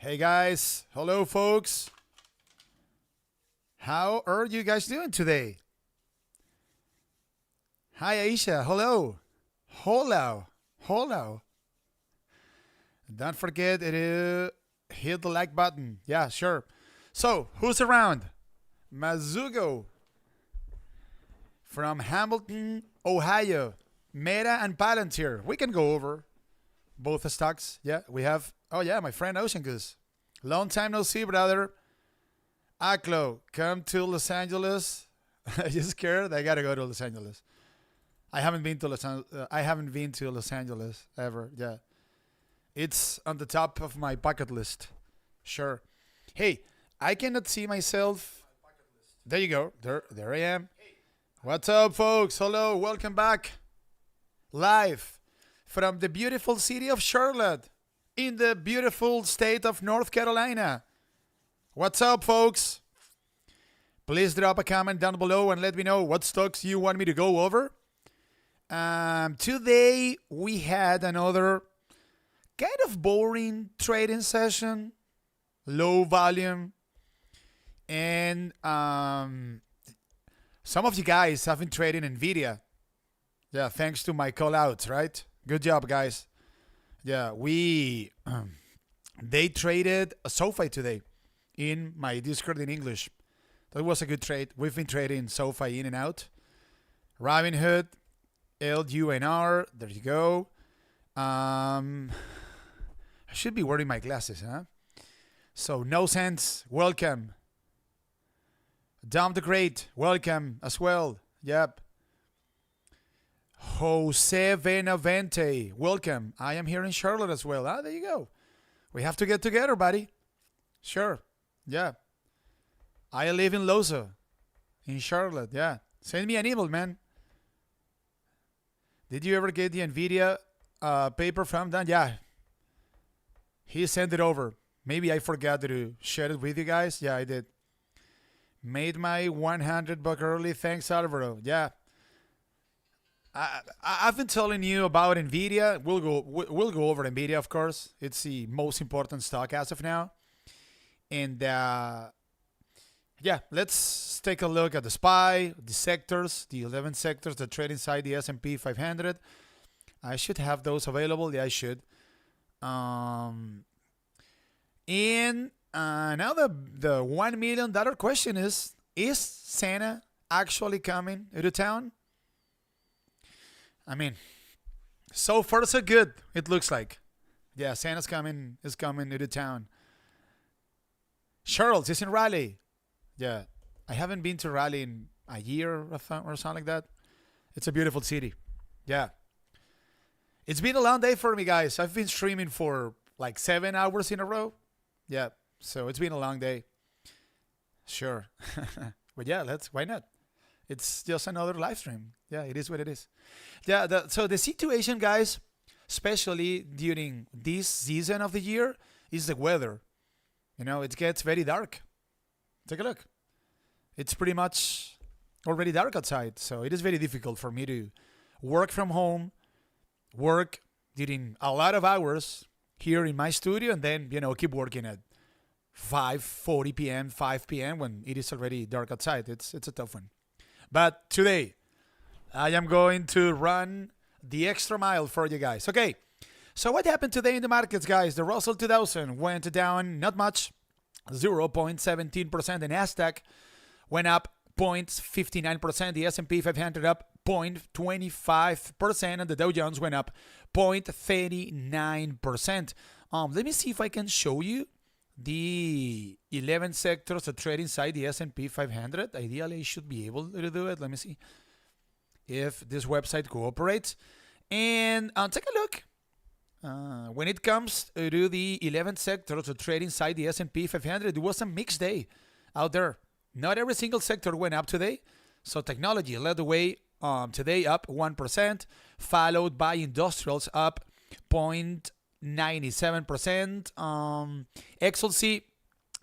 Hey guys, hello folks. How are you guys doing today? Hi Aisha, hello. Hello. Hello. Don't forget to hit the like button. Yeah, sure. So, who's around? Mazugo from Hamilton, Ohio. Meta and Palantir. We can go over both the stocks. Yeah, we have. Oh, yeah, my friend Ocean Goose. Long time no see, brother. Aklo, come to Los Angeles. You scared? I gotta go to Los Angeles. I haven't been to Los Angeles ever. Yeah, it's on the top of my bucket list. Sure. Hey, I cannot see myself. There you go. There I am. What's up, folks? Hello, welcome back. Live from the beautiful city of Charlotte, in the beautiful state of North Carolina. What's up, folks? Please drop a comment down below and let me know what stocks you want me to go over. Today we had another kind of boring trading session, low volume, and some of you guys have been trading Nvda. Yeah, thanks to my call outs, right? Good job, guys. Yeah, they traded a Sofi today in my Discord in English. That was a good trade. We've been trading Sofi in and out. Robinhood, LUNR, there you go. I should be wearing my glasses, huh? So, No Sense, welcome. Dom the Great, welcome as well. Yep. Jose Benavente, welcome. I am here in Charlotte as well. Ah, there you go. We have to get together, buddy. Sure. Yeah. I live in Loza, in Charlotte. Yeah. Send me an email, man. Did you ever get the Nvidia paper from Dan? Yeah. He sent it over. Maybe I forgot to share it with you guys. Yeah, I did. Made my $100 early. Thanks, Alvaro. Yeah. I've been telling you about Nvidia. We'll go over Nvidia, of course. It's the most important stock as of now. And yeah, let's take a look at the SPY, the sectors, the 11 sectors that trade inside the S&P 500. I should have those available. Yeah, I should. And now the $1 million question is Santa actually coming to town? I mean, so far so good, it looks like. Yeah, Santa's is coming to town. Charles is in Raleigh. Yeah, I haven't been to Raleigh in a year or something like that. It's a beautiful city. Yeah. It's been a long day for me, guys. I've been streaming for like 7 hours in a row. Yeah, so it's been a long day. Sure. But yeah, why not? It's just another live stream. Yeah, it is what it is. Yeah, so the situation, guys, especially during this season of the year, is the weather. You know, it gets very dark. Take a look. It's pretty much already dark outside, so it is very difficult for me to work from home, work during a lot of hours here in my studio, and then, keep working at 5:40 p.m., 5 p.m. when it is already dark outside. It's a tough one. But today, I am going to run the extra mile for you guys. Okay, so what happened today in the markets, guys? The Russell 2000 went down not much, 0.17%. The Nasdaq went up 0.59%. The S&P 500 up 0.25%. And the Dow Jones went up 0.39%. Let me see if I can show you the 11 sectors that trade inside the S&P 500. Ideally, I should be able to do it. Let me see if this website cooperates. And take a look. When it comes to the 11 sectors that trade inside the S&P 500, it was a mixed day out there. Not every single sector went up today. So technology led the way today, up 1%, followed by industrials up 0.97%. XLC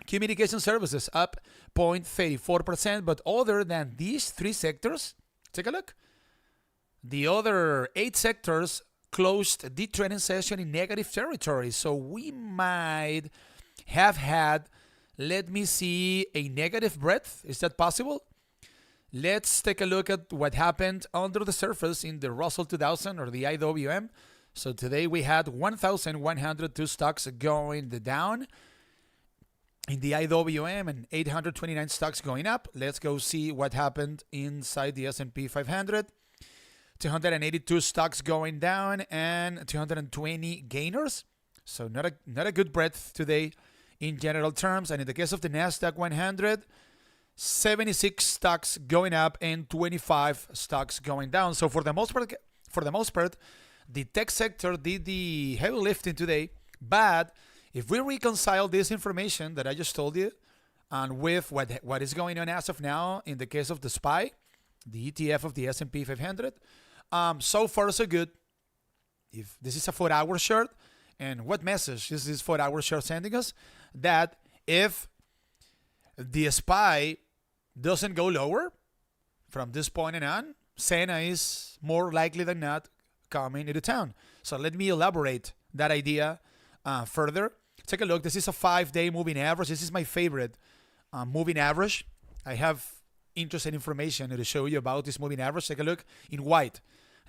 communication services up 0.34%. But other than these three sectors, take a look. The other 8 sectors closed the trading session in negative territory. So we might have had, let me see, a negative breadth. Is that possible? Let's take a look at what happened under the surface in the Russell 2000 or the IWM. So today we had 1,102 stocks going down in the IWM and 829 stocks going up. Let's go see what happened inside the S&P 500. 282 stocks going down and 220 gainers. So not a good breadth today in general terms. And in the case of the Nasdaq 100, 76 stocks going up and 25 stocks going down. So for the most part, the tech sector did the heavy lifting today. But if we reconcile this information that I just told you, and with what is going on as of now in the case of the SPY, the ETF of the S&P 500, so far so good. If this is a 4-hour chart, and what message is this 4-hour chart sending us? That if the SPY doesn't go lower from this point on, Sena is more likely than not coming into town. So let me elaborate that idea further. Take a look. This is a 5-day moving average. This is my favorite moving average. I have interesting information to show you about this moving average. Take a look in white.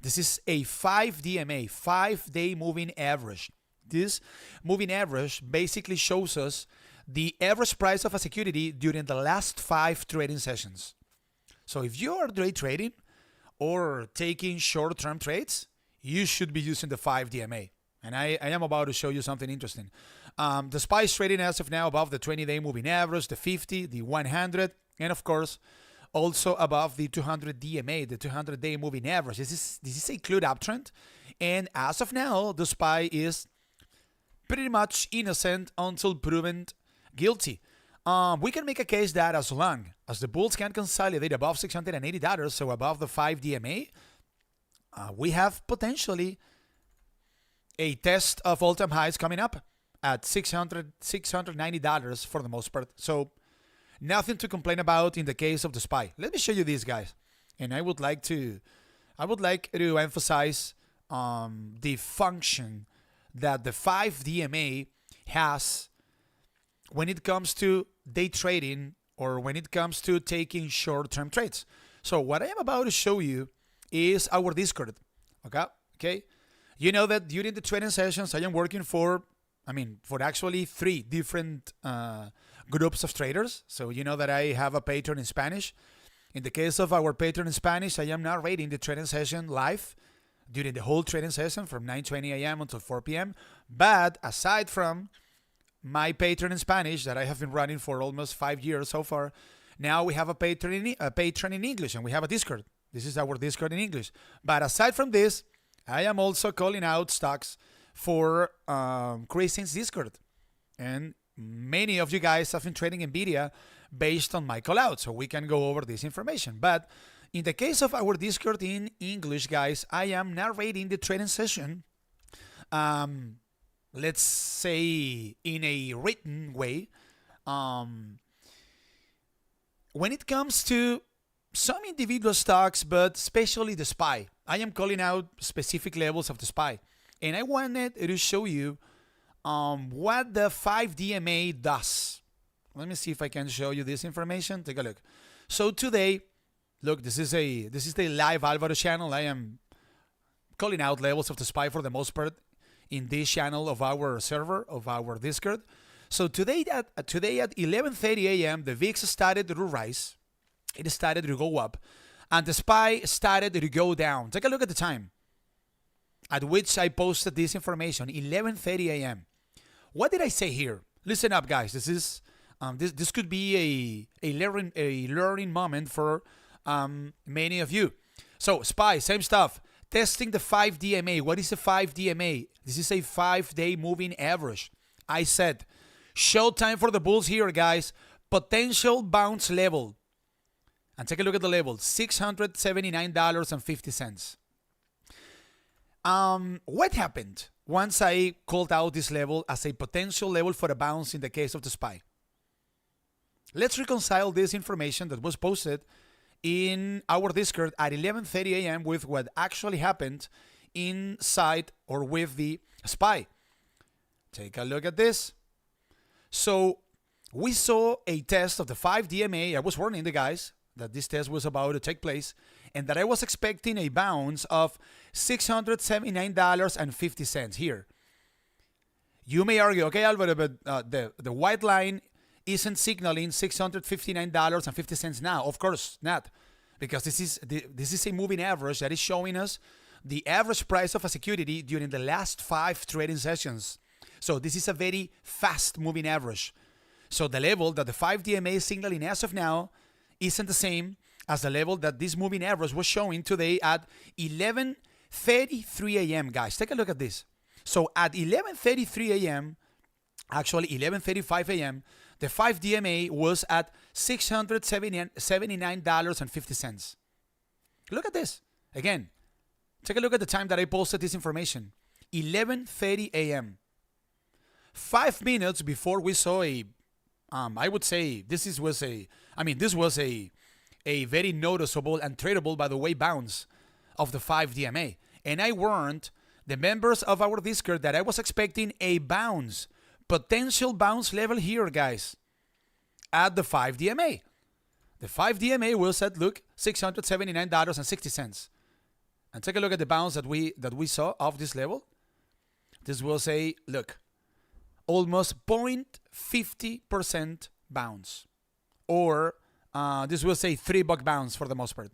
This is a 5-DMA, 5-day moving average. This moving average basically shows us the average price of a security during the last 5 trading sessions. So if you are day trading or taking short-term trades, you should be using the 5-DMA. And I am about to show you something interesting. The SPY is trading as of now above the 20-day moving average, the 50, the 100, and of course, also above the 200 DMA, the 200-day moving average. This is a clear uptrend. And as of now, the SPY is pretty much innocent until proven guilty. We can make a case that as long as the bulls can consolidate above $680, so above the 5-DMA, we have potentially a test of all-time highs coming up at $690 for the most part. So nothing to complain about in the case of the SPY. Let me show you these guys, and I would like to emphasize the function that the 5-DMA has when it comes to day trading or when it comes to taking short-term trades. So what I am about to show you is our Discord. Okay. You know that during the trading sessions, I am working for actually 3 different groups of traders. So you know that I have a Patreon in Spanish. In the case of our Patreon in Spanish, I am narrating the trading session live during the whole trading session from 9:20 a.m. until 4 p.m. But aside from my Patreon in Spanish that I have been running for almost 5 years so far, now we have a Patreon in English, and we have a Discord. This is our Discord in English. But aside from this, I am also calling out stocks for Christian's Discord. And many of you guys have been trading Nvda based on my call out, so we can go over this information. But in the case of our Discord in English, guys, I am narrating the trading session, let's say in a written way. When it comes to some individual stocks, but especially the SPY, I am calling out specific levels of the SPY. And I wanted to show you what the 5-DMA does. Let me see if I can show you this information. Take a look. So today, look, this is the live Alvaro channel. I am calling out levels of the SPY for the most part in this channel of our server, of our Discord. So today at 11:30 a.m., the VIX started to rise. It started to go up. And the SPY started to go down. Take a look at the time at which I posted this information, 11:30 a.m. What did I say here? Listen up, guys. This could be a learning moment for many of you. So SPY, same stuff. Testing the 5-DMA. What is a 5-DMA? This is a 5-day moving average. I said, showtime for the bulls here, guys. Potential bounce level. And take a look at the level, $679.50. What happened once I called out this level as a potential level for a bounce in the case of the SPY? Let's reconcile this information that was posted in our Discord at 11:30 a.m. with what actually happened inside or with the SPY. Take a look at this. So we saw a test of the 5 DMA. I was warning the guys that this test was about to take place and that I was expecting a bounce of $679.50 here. You may argue, okay, Alvaro, but the white line isn't signaling $659.50 now. Of course not, because this is a moving average that is showing us the average price of a security during the last 5 trading sessions. So this is a very fast moving average. So the level that the 5 DMA is signaling as of now isn't the same as the level that this moving average was showing today at 11:33 a.m. Guys, take a look at this. So at 11:33 a.m., actually 11:35 a.m., the 5 DMA was at $679.50. Look at this. Again, take a look at the time that I posted this information. 11:30 a.m. 5 minutes before we saw I would say this was a very noticeable and tradable, by the way, bounce of the 5 DMA. And I warned the members of our Discord that I was expecting a bounce, potential bounce level here, guys, at the 5 DMA. The 5 DMA was at, look, $679.60. And take a look at the bounce that we saw of this level. This was a, look, almost 0.50% bounce. Or this was a $3 bounce for the most part.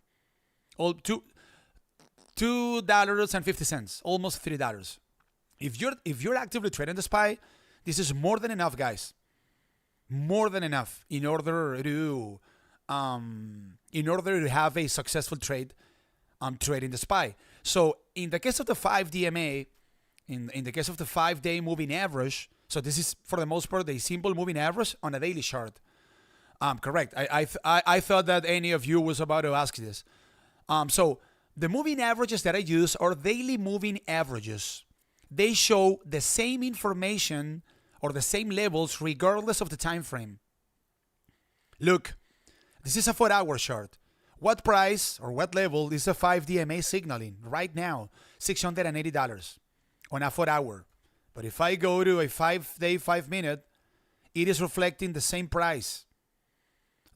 $2.50, almost $3. If you're actively trading the SPY, this is more than enough, guys. More than enough in order to have a successful trade trading the SPY. So in the case of the 5 DMA, in the case of the 5-day moving average, so this is for the most part a simple moving average on a daily chart. Correct. I thought that any of you was about to ask this. So the moving averages that I use are daily moving averages. They show the same information or the same levels regardless of the time frame. Look, this is a 4-hour chart. What price or what level is the 5 DMA signaling right now? $680 on a 4-hour. But if I go to a 5-day, 5-minute, it is reflecting the same price.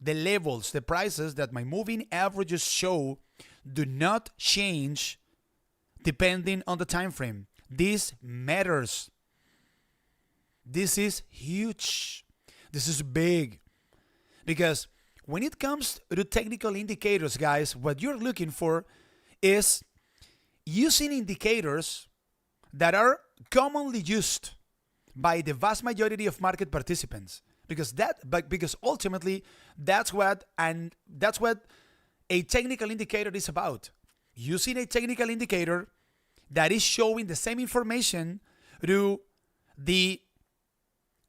The levels, the prices that my moving averages show do not change depending on the time frame. This matters. This is huge. This is big. Because when it comes to technical indicators, guys, what you're looking for is using indicators that are commonly used by the vast majority of market participants. Because ultimately that's what a technical indicator is about. Using a technical indicator that is showing the same information to the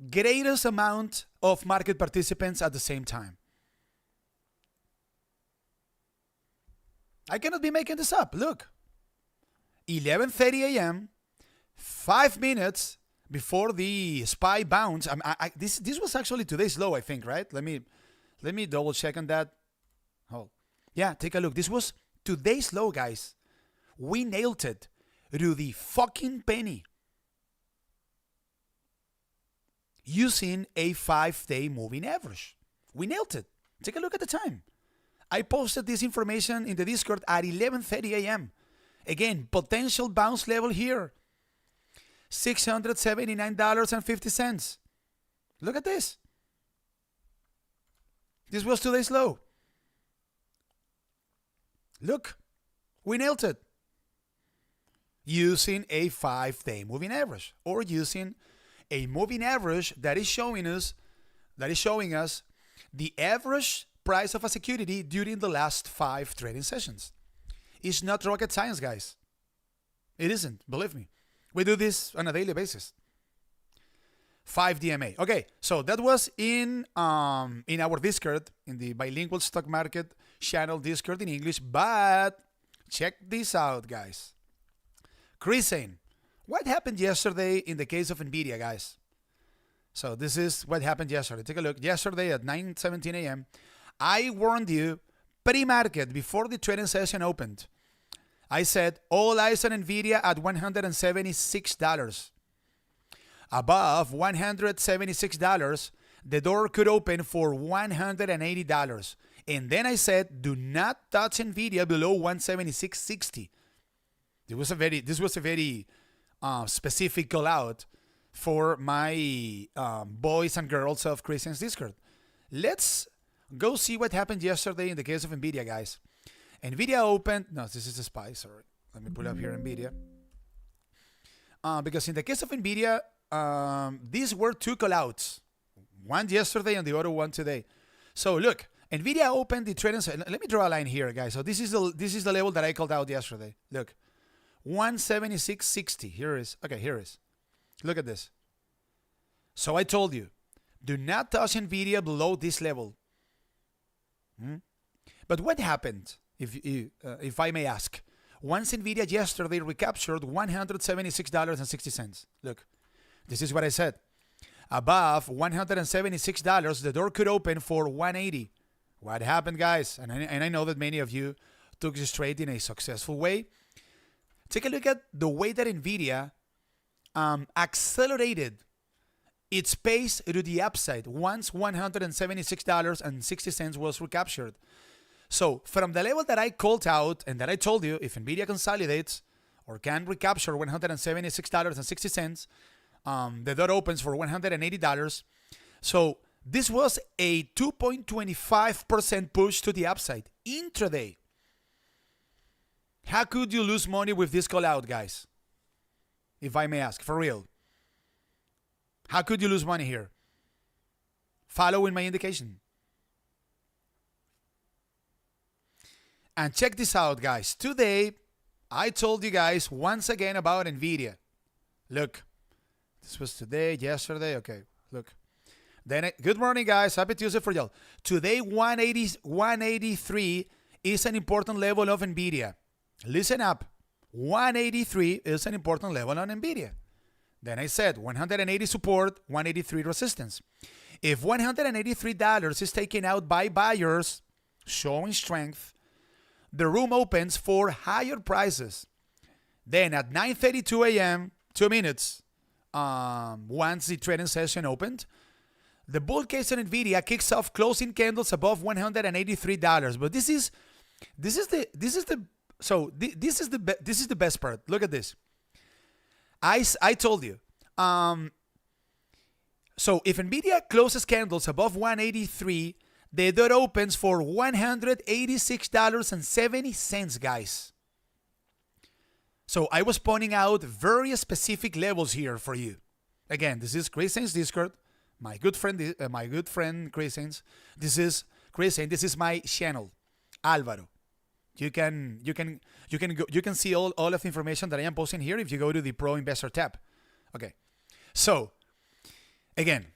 greatest amount of market participants at the same time. I cannot be making this up. Look, 11:30 a.m., 5 minutes before the SPY bounce. This was actually today's low, I think, right? Let me double check on that. Oh, yeah, take a look. This was today's low, guys. We nailed it to the fucking penny using a 5-day moving average. We nailed it. Take a look at the time. I posted this information in the Discord at 11:30 a.m. Again, potential bounce level here. $679.50. Look at this. This was today's low. Look, we nailed it. Using a 5-day moving average, or using a moving average that is showing us the average price of a security during the last 5 trading sessions. It's not rocket science, guys. It isn't, believe me. We do this on a daily basis. 5 DMA. Okay, so that was in our Discord, in the bilingual stock market channel Discord in English. But check this out, guys. Chris saying, what happened yesterday in the case of Nvda, guys? So this is what happened yesterday. Take a look. Yesterday at 9:17 a.m., I warned you pre-market before the trading session opened. I said, all eyes on Nvidia at $176. above $176, the door could open for $180. And then I said, do not touch Nvidia below 176.60. This was a very specific call out for my boys and girls of Christian's Discord. Let's go see what happened yesterday in the case of Nvidia, guys. Nvidia opened. No, this is a spy. Sorry. Let me pull up here Nvidia. Because in the case of Nvidia, these were two callouts. One yesterday and the other one today. So look, Nvidia opened the trade. Let me draw a line here, guys. So this is the level that I called out yesterday. Look, 176.60. Here it is. Okay, here it is. Look at this. So I told you, do not touch Nvidia below this level. But what happened, if I may ask? Once Nvidia yesterday recaptured $176.60. Look, this is what I said. Above $176, the door could open for $180. What happened, guys? And I know that many of you took this trade in a successful way. Take a look at the way that Nvidia accelerated its pace to the upside once $176.60 was recaptured. So from the level that I called out and that I told you, if Nvidia consolidates or can recapture $176.60, the door opens for $180. So this was a 2.25% push to the upside intraday. How could you lose money with this call out, guys? If I may ask, for real. How could you lose money here? Following my indication. And check this out, guys. Today, I told you guys once again about Nvidia. Look, this was today, yesterday. Okay, look. Then, good morning, guys. Happy Tuesday for y'all. Today, 183 is an important level of Nvidia. Listen up. 183 is an important level on Nvidia. Then I said 180 support, 183 resistance. If $183 is taken out by buyers, showing strength, the room opens for higher prices. Then at 9:32 a.m., 2 minutes, once the trading session opened, the bull case on Nvidia kicks off closing candles above $183. But this is the best part. Look at this. I told you. So if Nvidia closes candles above 183, the door opens for $186.70, guys. So I was pointing out very specific levels here for you. Again, this is Chris Saints Discord. My good friend Chris Saints. This is Chris Saints. This is my channel, Alvaro. You can see all of the information that I am posting here if you go to the Pro Investor tab. Okay. So, again,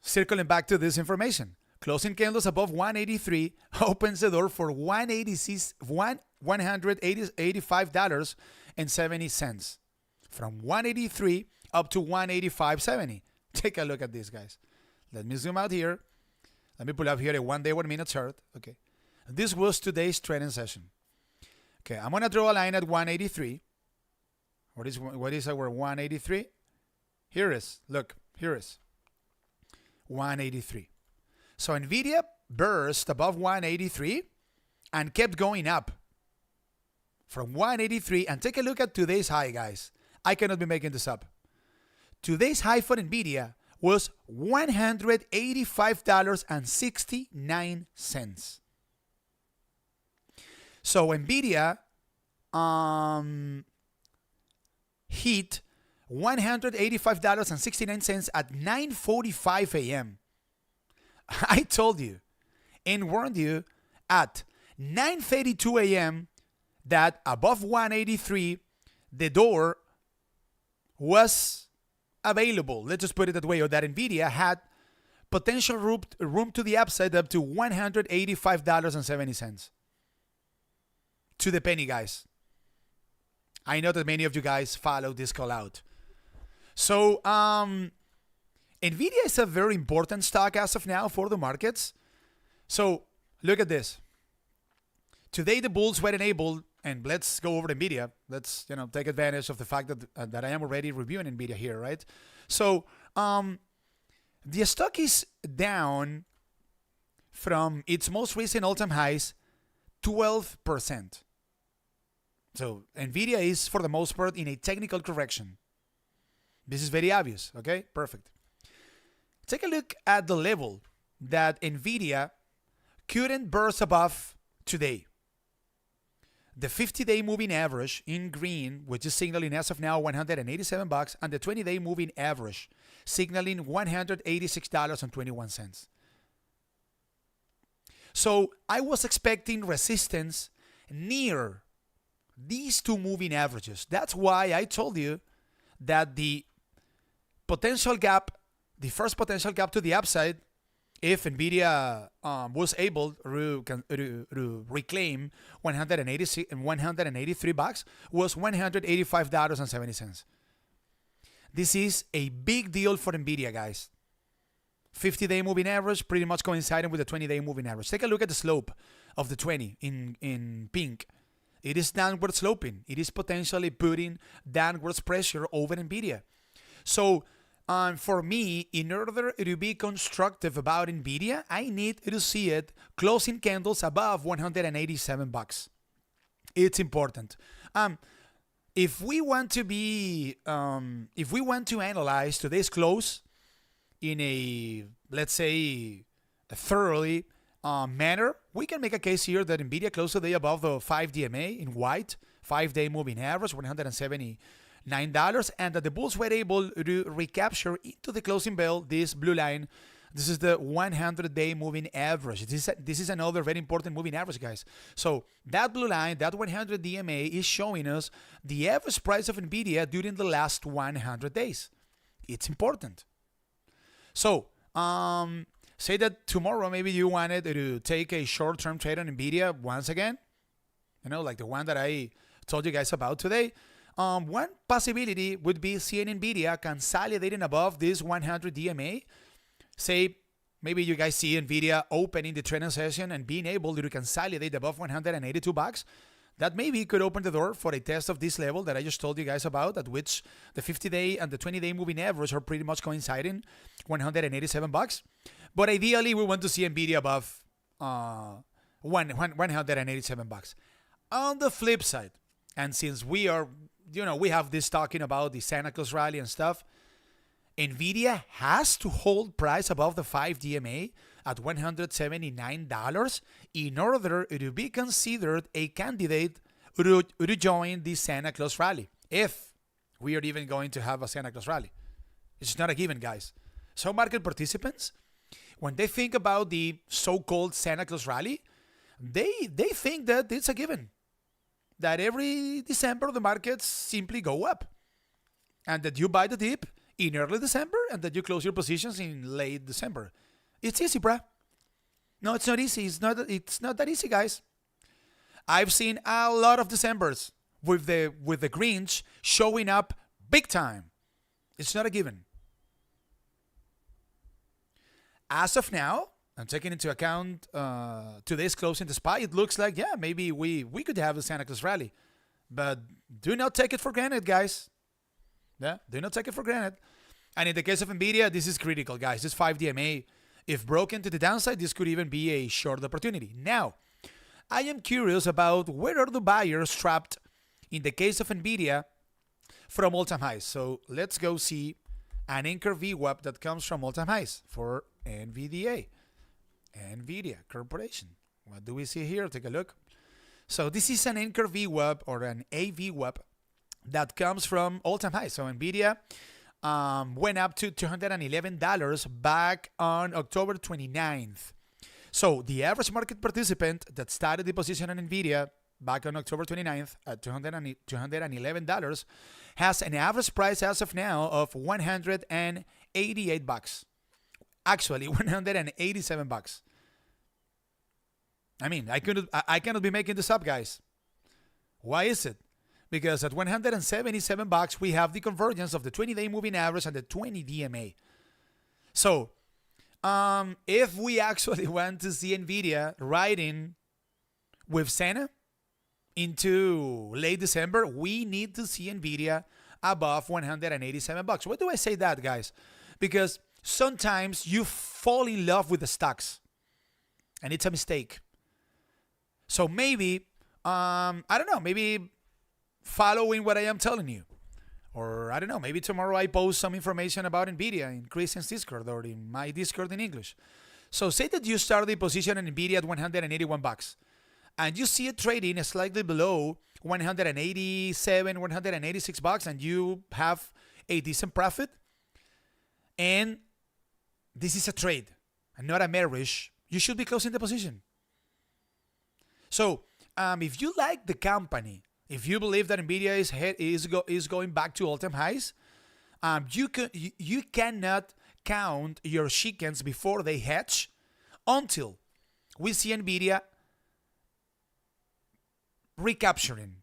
circling back to this information. Closing candles above 183 opens the door for $185.70. From 183 up to 185.70. Take a look at this, guys. Let me zoom out here. Let me pull up here a 1 day, 1 minute chart. Okay. This was today's trading session. Okay, I'm going to draw a line at 183. What is our 183? Here is. Look, here is. 183. So Nvidia burst above 183 and kept going up from 183. And take a look at today's high, guys. I cannot be making this up. Today's high for Nvidia was $185.69. So Nvidia hit $185.69 at 9:45 a.m. I told you and warned you at 9:32 a.m. that above 183, the door was available. Let's just put it that way, or that Nvidia had potential room to the upside up to $185.70. To the penny, guys. I know that many of you guys follow this call out. So, Nvidia is a very important stock as of now for the markets. So, look at this. Today, the bulls were enabled and let's go over Nvidia. Let's take advantage of the fact that I am already reviewing Nvidia here, right? So the stock is down from its most recent all-time highs 12%. So Nvidia is, for the most part, in a technical correction. This is very obvious, okay? Perfect. Take a look at the level that Nvidia couldn't burst above today. The 50-day moving average in green, which is signaling as of now $187, and the 20-day moving average signaling $186.21. So I was expecting resistance near these two moving averages. That's why I told you that the potential gap, the first potential gap to the upside, if Nvidia was able to reclaim $183, was $185.70. This is a big deal for Nvidia, guys. 50-day moving average pretty much coinciding with the 20-day moving average. Take a look at the slope of the 20 in pink. It is downward sloping. It is potentially putting downwards pressure over Nvidia. So for me, in order to be constructive about Nvidia, I need to see it closing candles above $187. It's important. If we want to analyze today's close in a, let's say, a thoroughly manner, we can make a case here that Nvidia closed today above the 5 DMA in white, 5-day moving average, $179, and that the bulls were able to recapture into the closing bell this blue line. This is the 100-day moving average. This is another very important moving average, guys. So that blue line, that 100 DMA, is showing us the average price of Nvidia during the last 100 days. It's important. So, say that tomorrow maybe you wanted to take a short-term trade on Nvidia once again, like the one that I told you guys about today. One possibility would be seeing Nvidia consolidating above this 100 DMA. Say, maybe you guys see Nvidia opening the trading session and being able to consolidate above $182. That maybe could open the door for a test of this level that I just told you guys about, at which the 50-day and the 20-day moving average are pretty much coinciding, $187. But ideally, we want to see Nvidia above $187. On the flip side, and since we have this talking about the Santa Claus rally and stuff, Nvidia has to hold price above the 5 DMA at $179 in order to be considered a candidate to join the Santa Claus rally, if we are even going to have a Santa Claus rally. It's not a given, guys. So market participants, when they think about the so-called Santa Claus rally, they think that it's a given, that every December the markets simply go up, and that you buy the dip in early December and that you close your positions in late December. It's easy, bruh. No, it's not easy. It's not that easy, guys. I've seen a lot of Decembers with the greens showing up big time. It's not a given. As of now, I'm taking into account today's closing the SPY, it looks like, yeah, maybe we could have the Santa Claus rally. But do not take it for granted, guys. Yeah, do not take it for granted. And in the case of Nvidia, this is critical, guys. This 5 DMA, if broken to the downside, this could even be a short opportunity. Now, I am curious about where are the buyers trapped in the case of Nvidia from all-time highs. So let's go see an anchor VWAP that comes from all-time highs for NVDA. Nvidia Corporation. What do we see here? Take a look. So this is an anchor VWAP or an AVWAP that comes from all-time highs. So Nvidia went up to $211 back on October 29th. So the average market participant that started the position on Nvidia back on October 29th at $211 has an average price as of now of $188. Actually, $187. I mean, I cannot be making this up, guys. Why is it? Because at $177, we have the convergence of the 20-day moving average and the 20 DMA. So, if we actually want to see Nvidia riding with Santa, into late December, we need to see Nvidia above 187 bucks. Why do I say that, guys? Because sometimes you fall in love with the stocks, and it's a mistake. So maybe, I don't know, maybe following what I am telling you. Or I don't know, maybe tomorrow I post some information about Nvidia in Christian's Discord or in my Discord in English. So say that you start the position in Nvidia at 181 bucks and you see it trading slightly below 187, 186 bucks and you have a decent profit. And this is a trade and not a marriage. You should be closing the position. So if you like the company, if you believe that Nvidia is going back to all-time highs, you cannot count your chickens before they hatch until we see Nvidia recapturing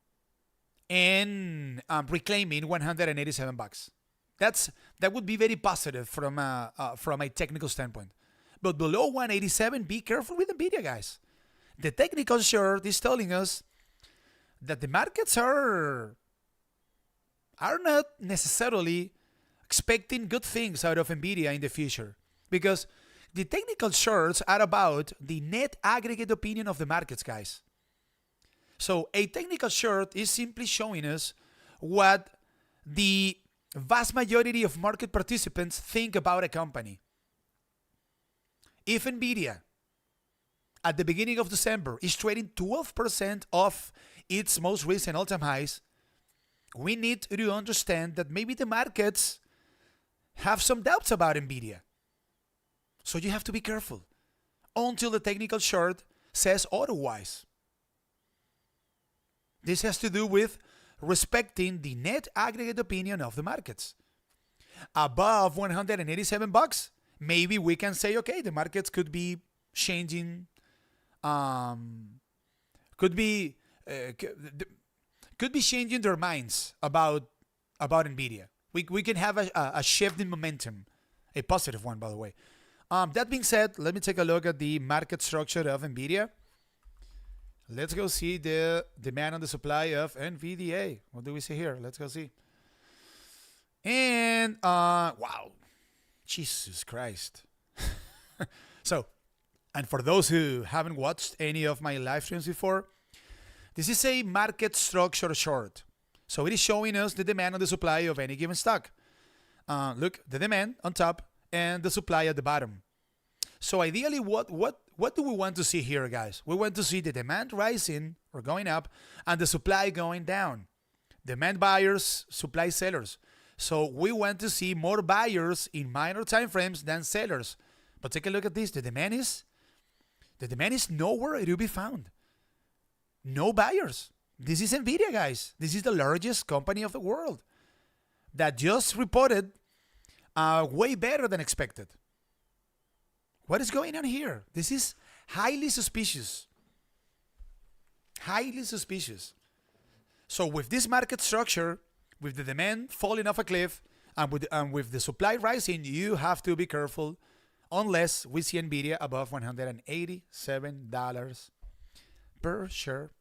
and reclaiming 187 bucks. That would be very positive from a technical standpoint. But below 187, be careful with Nvidia, guys. The technical chart is telling us that the markets are not necessarily expecting good things out of Nvidia in the future, because the technical charts are about the net aggregate opinion of the markets, guys. So a technical chart is simply showing us what the vast majority of market participants think about a company. If Nvidia at the beginning of December is trading 12% off its most recent all-time highs, we need to understand that maybe the markets have some doubts about Nvidia. So you have to be careful until the technical chart says otherwise. This has to do with respecting the net aggregate opinion of the markets. Above 187 bucks, maybe we can say, okay, the markets could be changing, could be changing their minds about Nvidia. We can have a shift in momentum, a positive one, by the way. That being said, let me take a look at the market structure of Nvidia. Let's go see the demand and the supply of Nvda. What do we see here? Let's go see. And wow, Jesus Christ. So, and for those who haven't watched any of my live streams before, this is a market structure chart. So it is showing us the demand and the supply of any given stock. Look, the demand on top and the supply at the bottom. So ideally, what do we want to see here, guys? We want to see the demand rising or going up and the supply going down. Demand buyers, supply sellers. So we want to see more buyers in minor time frames than sellers. But take a look at this. The demand is nowhere to be found. No buyers. This is Nvidia, guys. This is the largest company of the world that just reported way better than expected. What is going on here? This is highly suspicious. Highly suspicious. So with this market structure, with the demand falling off a cliff, and with the supply rising, you have to be careful unless we see Nvidia above $187 per share.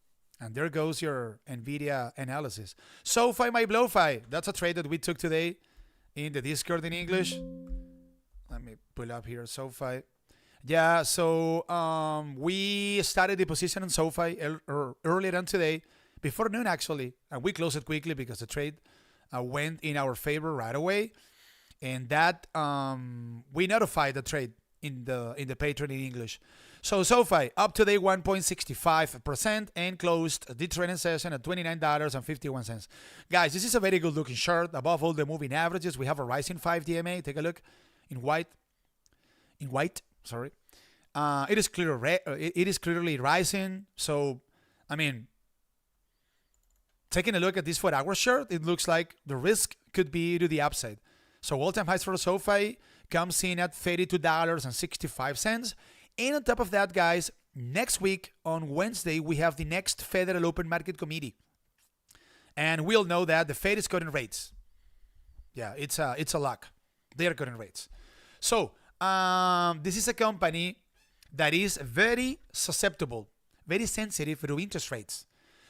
And there goes your Nvidia analysis. Sofi, my blowfi. That's a trade that we took today in the Discord in English. Let me pull up here, Sofi. Yeah, so we started the position on Sofi earlier on today, before noon actually, and we closed it quickly because the trade went in our favor right away, and that we notified the trade in the Pltr in English. So Sofi up today 1.65% and closed the trading session at $29.51. Guys, this is a very good looking chart. Above all the moving averages, we have a rising 5 DMA. Take a look in white. Sorry, it is clearly rising. So, I mean, taking a look at this 4-hour chart, it looks like the risk could be to the upside. So, all-time highs for Sofi comes in at $32.65. And on top of that, guys, next week on Wednesday, we have the next Federal Open Market Committee, and we'll know that the Fed is cutting rates. Yeah, it's a lock. They are cutting rates. So. This is a company that is very susceptible, very sensitive to interest rates.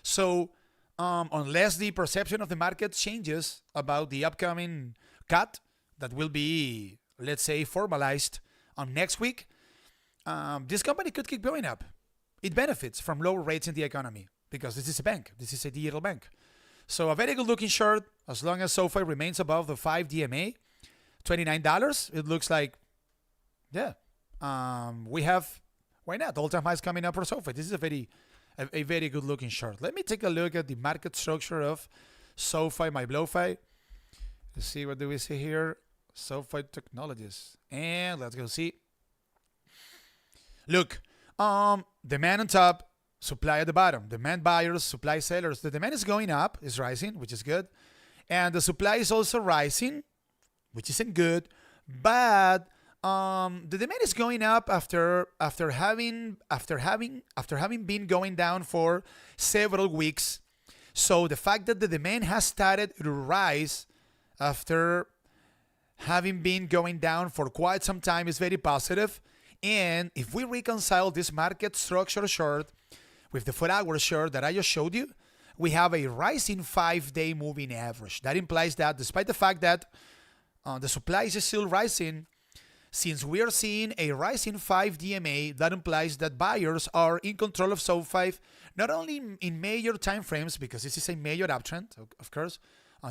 So unless the perception of the market changes about the upcoming cut that will be, let's say, formalized next week, this company could keep going up. It benefits from lower rates in the economy because this is a bank. This is a digital bank. So a very good looking short, as long as Sofi remains above the 5 DMA, $29. It looks like, yeah, we have, why not? All-time highs coming up for Sofi. This is a very good looking short. Let me take a look at the market structure of Sofi, my BlowFi. Let's see, what do we see here? Sofi Technologies. And let's go see. Look, demand on top, supply at the bottom. Demand buyers, supply sellers. The demand is going up, is rising, which is good. And the supply is also rising, which isn't good. But the demand is going up after having been going down for several weeks. So the fact that the demand has started to rise after having been going down for quite some time is very positive. And if we reconcile this market structure short with the 4-hour short that I just showed you, we have a rising 5-day moving average. That implies that despite the fact that the supply is still rising, since we are seeing a rising 5 DMA, that implies that buyers are in control of Sofi, not only in major time frames, because this is a major uptrend, of course.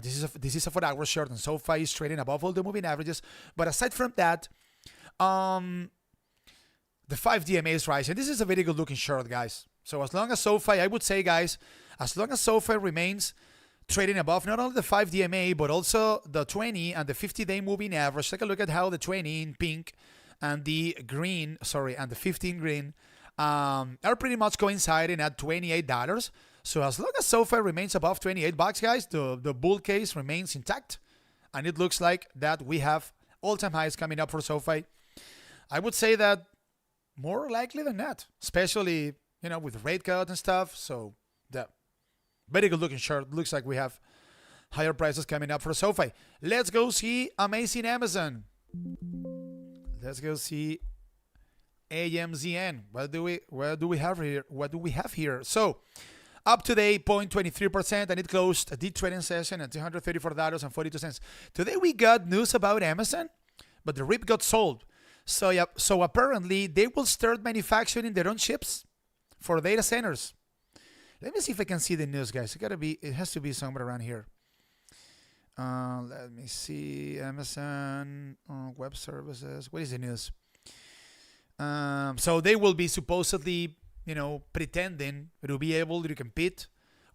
This is a 4-hour short, and Sofi is trading above all the moving averages. But aside from that, the 5 DMA is rising. This is a very good looking short, guys. So as long as Sofi, I would say, guys, as long as Sofi remains trading above not only the 5 DMA, but also the 20 and the 50-day moving average. Take a look at how the 20 in pink and the green, and the 15 green are pretty much coinciding at $28. So as long as Sofi remains above $28, guys, the bull case remains intact. And it looks like that we have all-time highs coming up for Sofi. I would say that more likely than not, especially, with rate cut and stuff. So the very good looking short. Looks like we have higher prices coming up for Sofi. Let's go see amazing Amazon. Let's go see AMZN. What do we have here? What do we have here? So up today, 0.23%, and it closed the trading session at $234.42. Today we got news about Amazon, but the RIP got sold. So yeah, so apparently they will start manufacturing their own chips for data centers. Let me see if I can see the news, guys. It has to be somewhere around here. Let me see. Amazon Web Services. What is the news? So they will be supposedly, pretending to be able to compete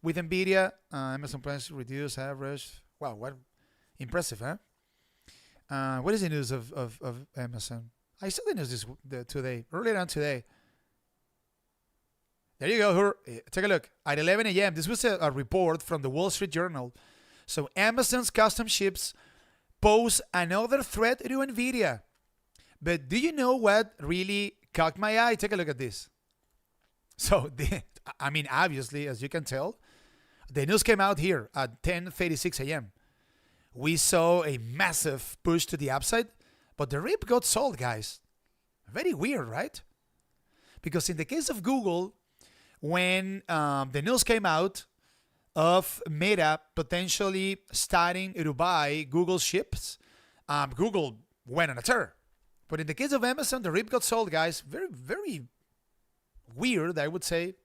with Nvda. Amazon plans to reduce average. Wow, what impressive, huh? What is the news of Amazon? I saw the news today, earlier on today. There you go. Take a look. At 11 a.m., this was a report from the Wall Street Journal. So Amazon's custom chips pose another threat to Nvidia. But do you know what really caught my eye? Take a look at this. So, obviously, as you can tell, the news came out here at 10:36 a.m. We saw a massive push to the upside, but the RIP got sold, guys. Very weird, right? Because in the case of Google, when the news came out of Meta potentially starting to buy Google chips, Google went on a tear. But in the case of Amazon, the RIP got sold, guys. Very, very weird, I would say.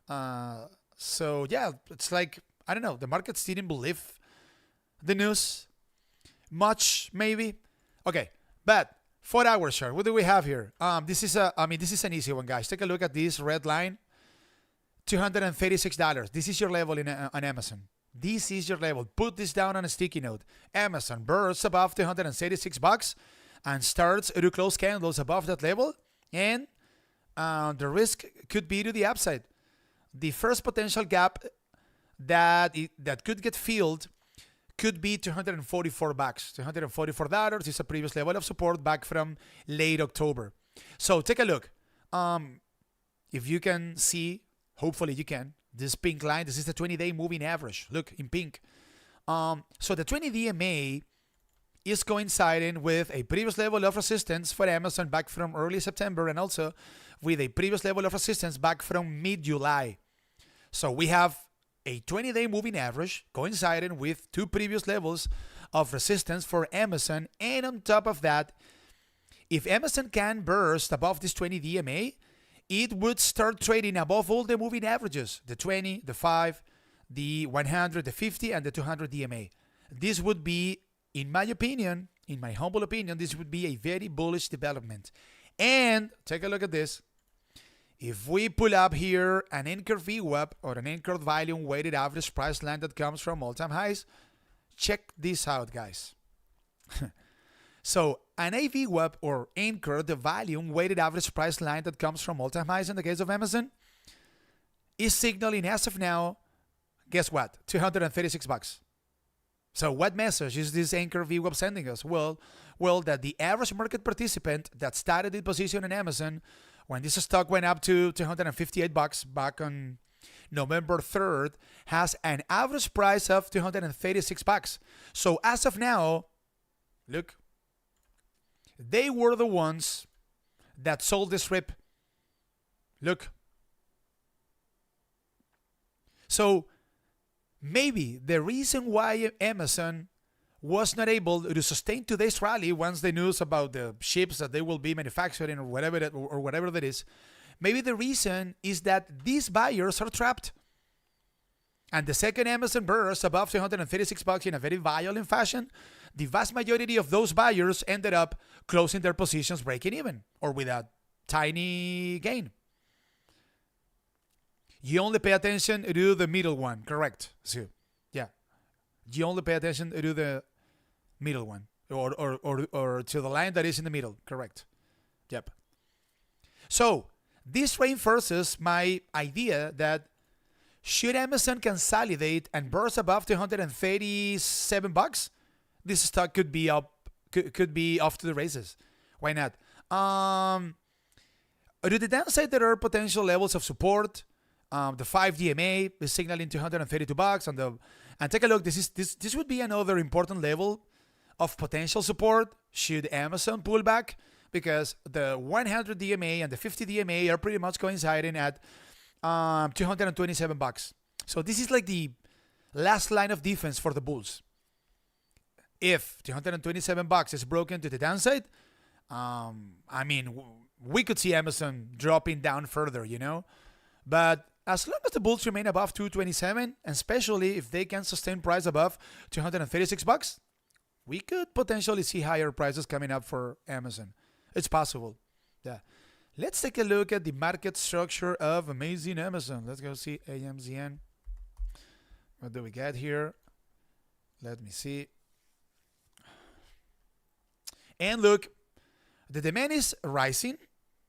So, yeah, it's like, I don't know, the markets didn't believe the news much, maybe. Okay, but 4-hour short, what do we have here? This is an easy one, guys. Take a look at this red line. $236. This is your level on Amazon. This is your level. Put this down on a sticky note. Amazon bursts above $236 and starts to close candles above that level, and the risk could be to the upside. The first potential gap that could get filled could be $244. $244 is a previous level of support back from late October. So take a look. If you can see, hopefully you can, this pink line, this is the 20-day moving average. Look, in pink. So the 20 DMA is coinciding with a previous level of resistance for Amazon back from early September, and also with a previous level of resistance back from mid-July. So we have a 20-day moving average coinciding with two previous levels of resistance for Amazon. And on top of that, if Amazon can burst above this 20 DMA, it would start trading above all the moving averages, the 20, the 5, the 100, the 50, and the 200 DMA. This would be, in my opinion, in my humble opinion, this would be a very bullish development. And take a look at this. If we pull up here an anchored VWAP or an anchored volume weighted average price line that comes from all-time highs, check this out, guys. So an AVWAP or anchored volume weighted average price line that comes from all-time highs in the case of Amazon is signaling as of now, guess what? $236. So what message is this anchor VWAP sending us? Well, that the average market participant that started in position in Amazon when this stock went up to $258 back on November 3rd has an average price of $236. So as of now, look, they were the ones that sold this rip. Look. So maybe the reason why Amazon was not able to sustain today's rally once the news about the ships that they will be manufacturing or whatever that is, maybe the reason is that these buyers are trapped. And the second Amazon burst above $236 in a very violent fashion, the vast majority of those buyers ended up closing their positions breaking even or with a tiny gain. You only pay attention to the middle one, correct? So, yeah. You only pay attention to the middle one or to the line that is in the middle, correct? Yep. So, this reinforces my idea that should Amazon consolidate and burst above $237, this stock could be up, could be off to the races. Why not? To the downside, there are potential levels of support. The 5 DMA is signaling $232, and take a look. This would be another important level of potential support should Amazon pull back, because the 100 DMA and the 50 DMA are pretty much coinciding at $227. So this is like the last line of defense for the bulls. If $227 is broken to the downside, I mean, we could see Amazon dropping down further, you know. But as long as the bulls remain above 227, and especially if they can sustain price above $236, we could potentially see higher prices coming up for Amazon. It's possible. Yeah. Let's take a look at the market structure of amazing Amazon. Let's go see AMZN. What do we get here? Let me see. And look, the demand is rising,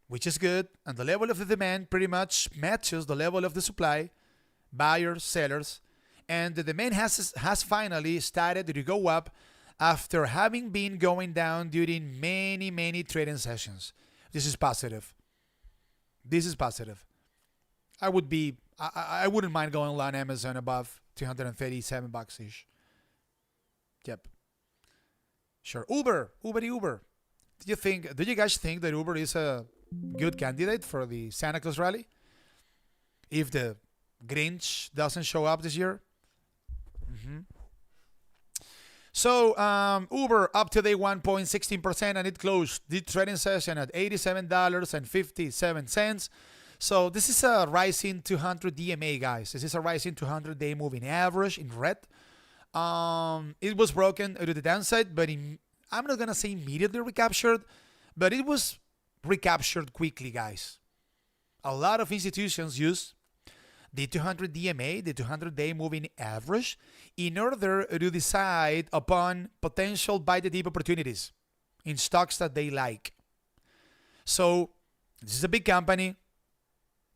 which is good, and the level of the demand pretty much matches the level of the supply, buyers, sellers, and the demand has finally started to go up after having been going down during many trading sessions. This is positive. This is positive. I wouldn't mind going on Amazon above $237 ish. Yep. Sure. Uber. Do you guys think that Uber is a good candidate for the Santa Claus rally? If the Grinch doesn't show up this year? So Uber up to day 1.16%, and it closed the trading session at $87.57. So this is a rising 200 DMA, guys. This is a rising 200-day moving average in red. It was broken to the downside, but I'm not gonna say immediately recaptured, but it was recaptured quickly, guys. A lot of institutions use the 200 DMA, the 200-day moving average, in order to decide upon potential buy-the-dip opportunities in stocks that they like. So this is a big company,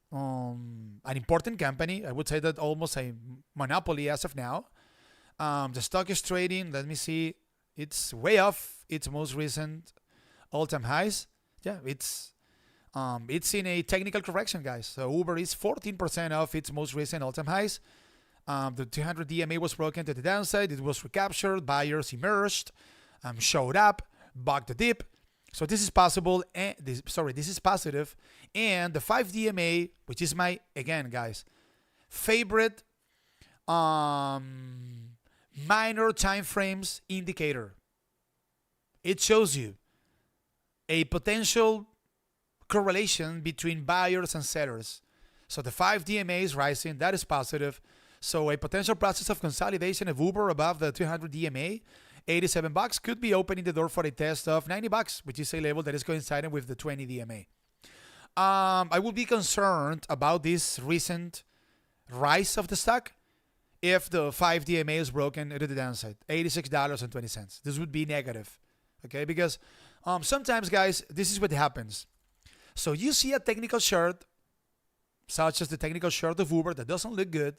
an important company. I would say that almost a monopoly as of now. The stock is trading, let me see, it's way off its most recent all-time highs. Yeah, it's in a technical correction, guys. So Uber is 14% off its most recent all-time highs. The 200 DMA was broken to the downside. It was recaptured. Buyers emerged, showed up, bucked the dip. So this is possible. And this is positive. And the 5 DMA, which is again, guys, favorite minor time frames indicator. It shows you a potential correlation between buyers and sellers. So the 5 DMA is rising, that is positive. So a potential process of consolidation of Uber above the 200 DMA, $87 could be opening the door for a test of $90, which is a level that is coinciding with the 20 DMA. I would be concerned about this recent rise of the stock if the 5 DMA is broken to the downside, $86.20. This would be negative, okay? Because sometimes, guys, this is what happens. So you see a technical chart, such as the technical chart of Uber, that doesn't look good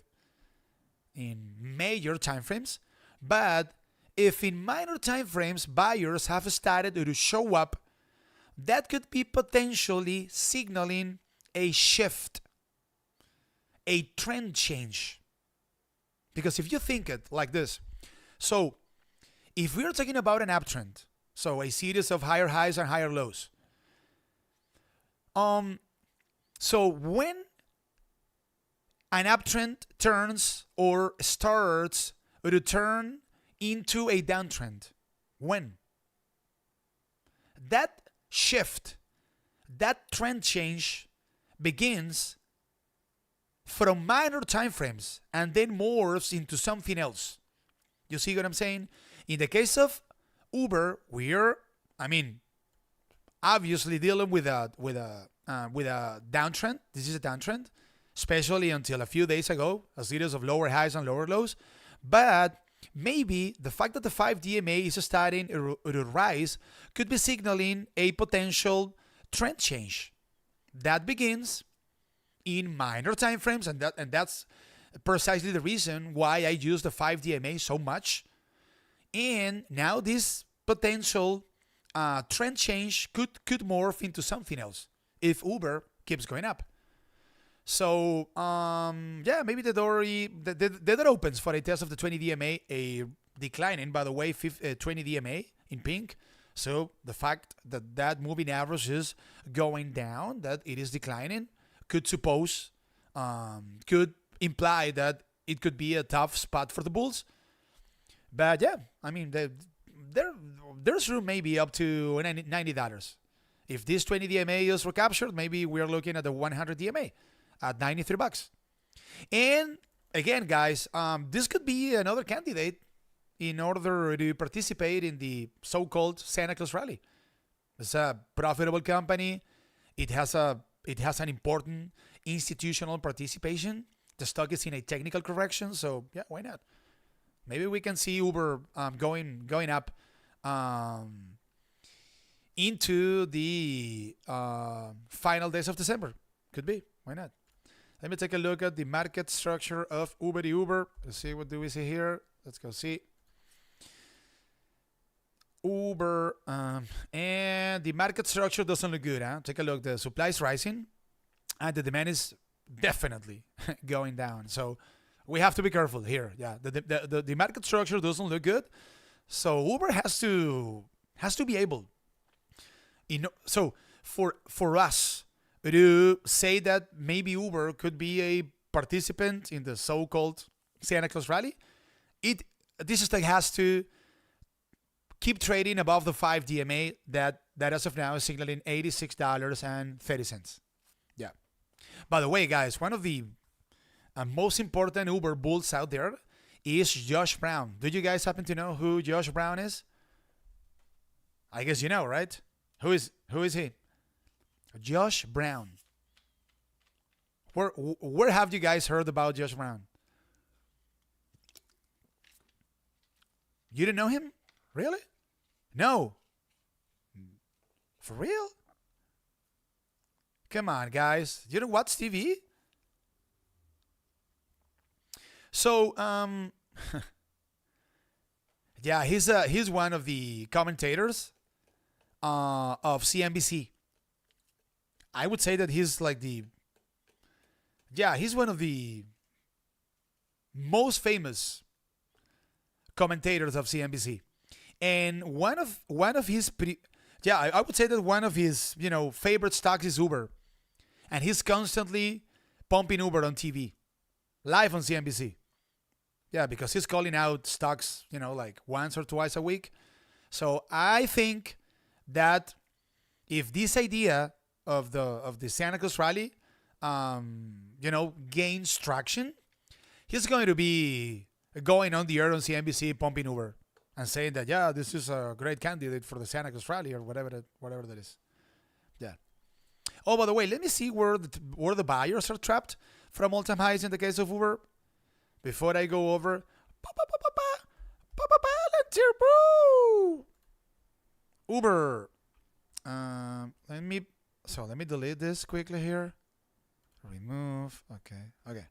in major time frames, but if in minor time frames buyers have started to show up, that could be potentially signaling a shift, a trend change. Because if you think it like this, so if we're talking about an uptrend, so a series of higher highs and higher lows, so when an uptrend turns or starts to turn into a downtrend, when that shift, that trend change begins from minor time frames and then morphs into something else. You see what I'm saying? In the case of Uber, we're, obviously dealing with a downtrend. This is a downtrend, especially until a few days ago, a series of lower highs and lower lows. But maybe the fact that the 5 DMA is starting to rise could be signaling a potential trend change that begins in minor time frames, and that's precisely the reason why I use the 5 DMA so much. And now this potential trend change could morph into something else if Uber keeps going up. So maybe the door opens for a test of the 20 DMA, a declining, by the way, 20 DMA in pink. So the fact that that moving average is going down, that it is declining, could imply that it could be a tough spot for the bulls. But yeah, there's room maybe up to $90. If this 20 DMA is recaptured, maybe we're looking at the 100 DMA at $93. And again, guys, this could be another candidate in order to participate in the so-called Santa Claus rally. It's a profitable company. It has an important institutional participation. The stock is in a technical correction, so yeah, why not? Maybe we can see Uber going up into the final days of December. Could be. Why not? Let me take a look at the market structure of Uber. Let's see, what do we see here? Let's go see. Uber, and the market structure doesn't look good. Take a look. The supply is rising, and the demand is definitely going down. So we have to be careful here. Yeah, the market structure doesn't look good. So Uber has to be able, so for us to say that maybe Uber could be a participant in the so-called Santa Claus rally, this stock has to keep trading above the 5 DMA that as of now is signaling $86.30. Yeah. By the way, guys, one of the most important Uber bulls out there is Josh Brown. Do you guys happen to know who Josh Brown is? I guess you know, right? Who is he? Josh Brown. Where have you guys heard about Josh Brown? You didn't know him? Really? No. For real? Come on, guys. You don't watch TV? So, yeah, he's one of the commentators of CNBC. I would say that he's like he's one of the most famous commentators of CNBC. And one of his I would say that one of his favorite stocks is Uber, and he's constantly pumping Uber on TV. live on CNBC. Yeah, because he's calling out stocks, like once or twice a week. So I think that if this idea of the Santa Claus rally, gains traction, he's going to be going on the air on CNBC pumping Uber and saying that, yeah, this is a great candidate for the Santa Claus rally or whatever that is. Yeah. Oh, by the way, let me see where the buyers are trapped from all-time highs in the case of Uber before I go over. Palantir, bro. Uber. Let me delete this quickly here. Remove. Okay.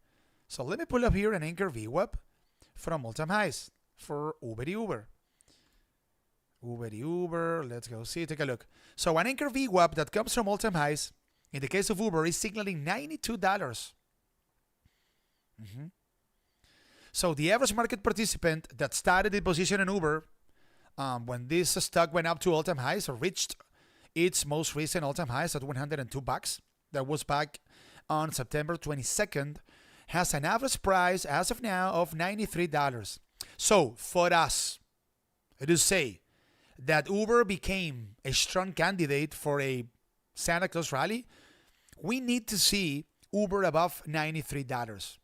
So let me pull up here an anchor VWAP from all-time highs for Uber. Let's go see. Take a look. So an anchor VWAP that comes from all-time highs in the case of Uber is signaling $92. So the average market participant that started in position in Uber when this stock went up to all-time highs or reached its most recent all-time highs at $102, that was back on September 22nd, has an average price as of now of $93. So for us to say that Uber became a strong candidate for a Santa Claus rally, we need to see Uber above $93.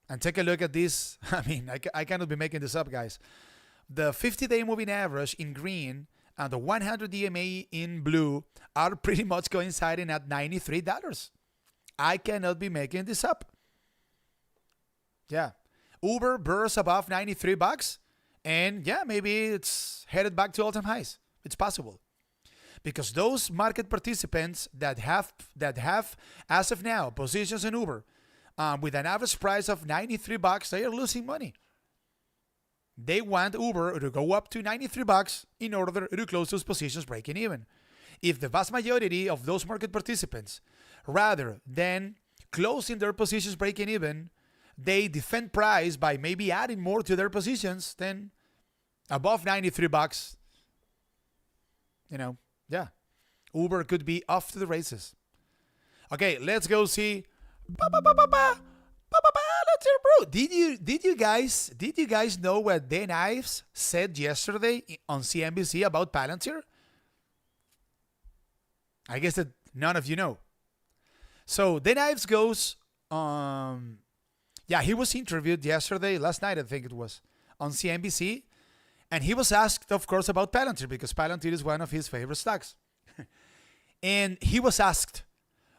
And take a look at this. I mean, I cannot be making this up, guys. The 50-day moving average in green and the 100 DMA in blue are pretty much coinciding at $93. I cannot be making this up. Yeah. Uber bursts above $93, and yeah, maybe it's headed back to all-time highs. It's possible. Because those market participants that have as of now positions in Uber with an average price of $93, they are losing money. They want Uber to go up to $93 in order to close those positions breaking even. If the vast majority of those market participants, rather than closing their positions breaking even, they defend price by maybe adding more to their positions, then above $93, yeah, Uber could be off to the races. Okay, let's go see. Bro, did you guys know what Dan Ives said yesterday on CNBC about Palantir? I guess that none of you know. So Dan Ives goes, he was interviewed last night I think it was, on CNBC, and he was asked, of course, about Palantir because Palantir is one of his favorite stocks. And he was asked,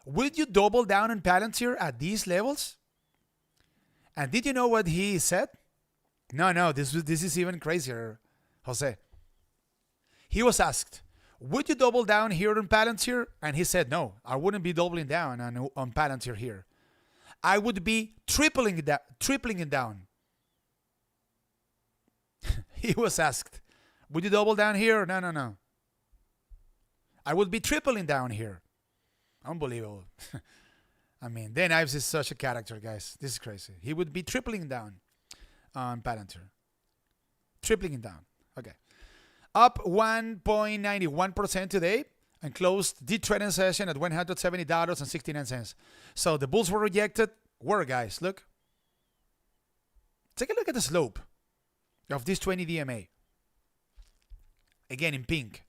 would you double down on Palantir at these levels? And did you know what he said? No, this is even crazier, Jose. He was asked, would you double down here on Palantir? And he said, no, I wouldn't be doubling down on Palantir here. I would be tripling it down. He was asked, would you double down here? No. I would be tripling down here. Unbelievable. I mean, Dan Ives is such a character, guys. This is crazy. He would be tripling down on Palantir. Tripling it down. Okay. Up 1.91% today and closed the trading session at $170.69. So the bulls were rejected. Guys, look. Take a look at the slope of this 20 DMA. Again, in pink.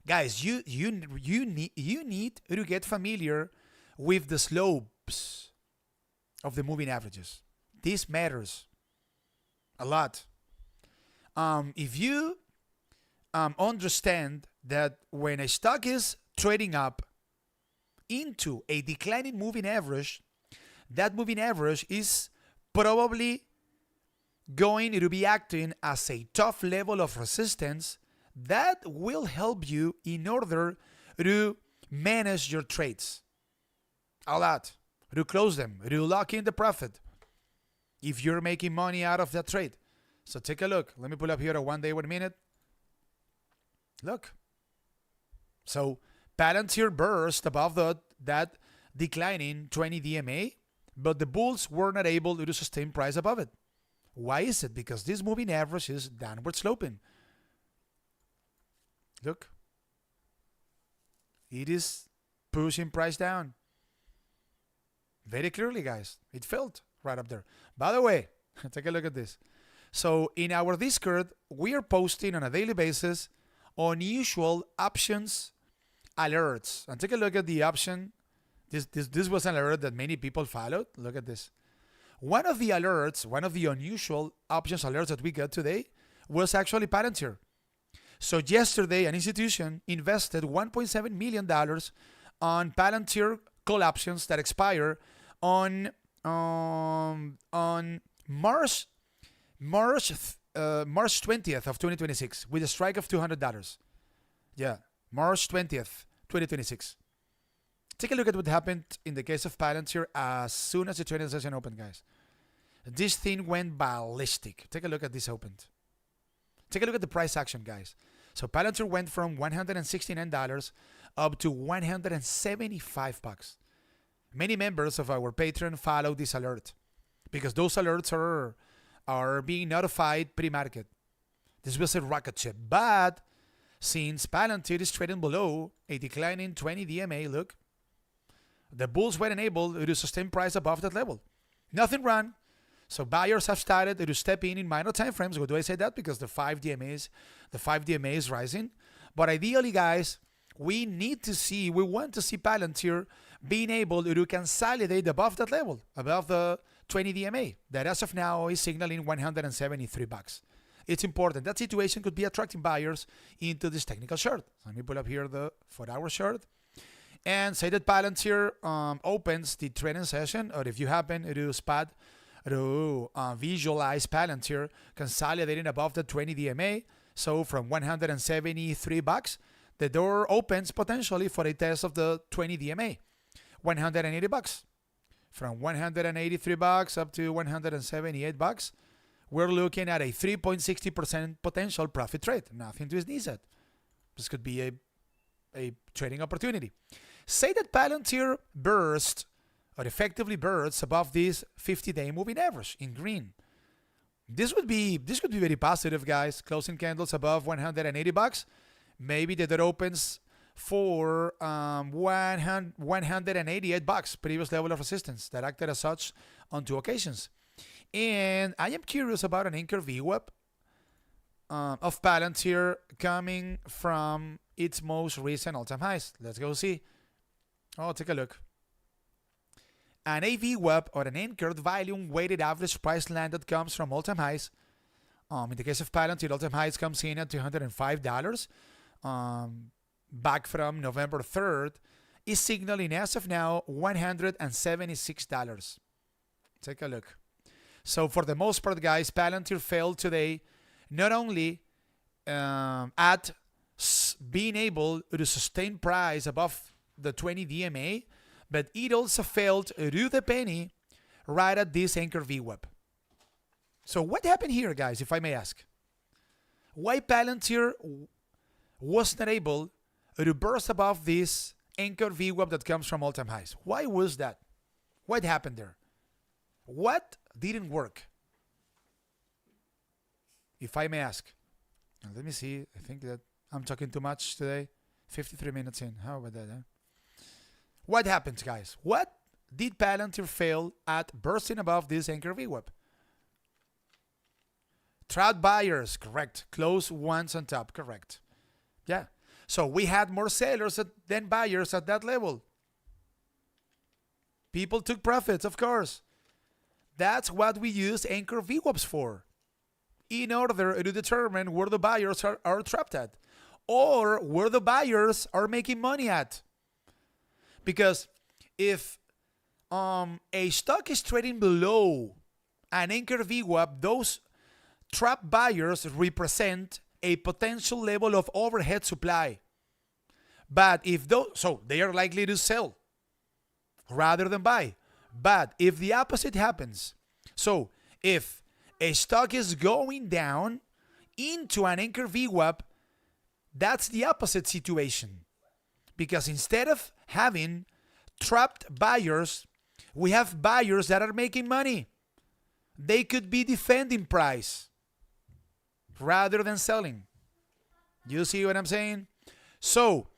Guys, you need to get familiar with the slopes of the moving averages. This matters a lot. If you understand that when a stock is trading up into a declining moving average, that moving average is probably going to be acting as a tough level of resistance that will help you in order to manage your trades a lot, to close them, to lock in the profit if you're making money out of that trade. So take a look. Let me pull up here a 1 day, 1 minute. Look. So Palantir burst above that declining 20 DMA, but the bulls were not able to sustain price above it. Why is it? Because this moving average is downward sloping. Look. It is pushing price down. Very clearly, guys. It felt right up there. By the way, take a look at this. So in our Discord, we are posting on a daily basis unusual options alerts. And take a look at the option. This was an alert that many people followed. Look at this. One of the alerts, one of the unusual options alerts that we got today was actually Palantir. So yesterday, an institution invested $1.7 million on Palantir call options that expire on March 20th of 2026 with a strike of $200. Yeah, March 20th, 2026. Take a look at what happened in the case of Palantir as soon as the trading session opened, guys. This thing went ballistic. Take a look at this opened. Take a look at the price action, guys. So Palantir went from $169 up to $175. Many members of our Patreon follow this alert because those alerts are being notified pre-market. This was a rocket ship. But since Palantir is trading below a declining 20 DMA, look, the bulls were unable to sustain price above that level. Nothing wrong. So buyers have started to step in minor time frames. Why do I say that? Because the 5 DMA is rising. But ideally, guys, we want to see Palantir being able to consolidate above that level, above the 20 DMA, that as of now is signaling $173. It's important. That situation could be attracting buyers into this technical short. Let me pull up here the 4-hour short and say that Palantir opens the trading session, or if you happen to spot to visualize Palantir consolidating above the 20 DMA, so from $173, the door opens potentially for a test of the 20 DMA, $180. From $183 up to $178, we're looking at a 3.60% potential profit trade. Nothing to sneeze at. This could be a trading opportunity. Say that Palantir burst or effectively bursts above this 50-day moving average in green. This could be very positive, guys. Closing candles above $180. Maybe the door opens for $188, previous level of resistance that acted as such on 2 occasions. And I am curious about an anchor VWAP of Palantir coming from its most recent all-time highs. Let's go see. Oh, take a look. An AVWAP or an anchored volume weighted average price line that comes from all-time highs. In the case of Palantir, all-time highs comes in at $205. Back from November 3rd, is signaling as of now $176. Take a look. So for the most part, guys, Palantir failed today not only at being able to sustain price above the 20 DMA, but it also failed to the penny right at this anchor VWAP. So what happened here, guys, if I may ask? Why Palantir was not able to burst above this anchor VWAP that comes from all-time highs? Why was that? What happened there? What didn't work? If I may ask. Now, let me see. I think that I'm talking too much today. 53 minutes in. How about that? Huh? What happened, guys? What did Palantir fail at bursting above this anchor VWAP? Trap buyers, correct. Close ones on top, correct. Yeah. So we had more sellers than buyers at that level. People took profits, of course. That's what we use anchor VWAPs for, in order to determine where the buyers are trapped at, or where the buyers are making money at. Because if a stock is trading below an anchor VWAP, those trap buyers represent a potential level of overhead supply. But if those, so they are likely to sell rather than buy. But if the opposite happens, so if a stock is going down into an anchor VWAP, that's the opposite situation. Because instead of having trapped buyers, we have buyers that are making money. They could be defending price rather than selling. You see what I'm saying? So,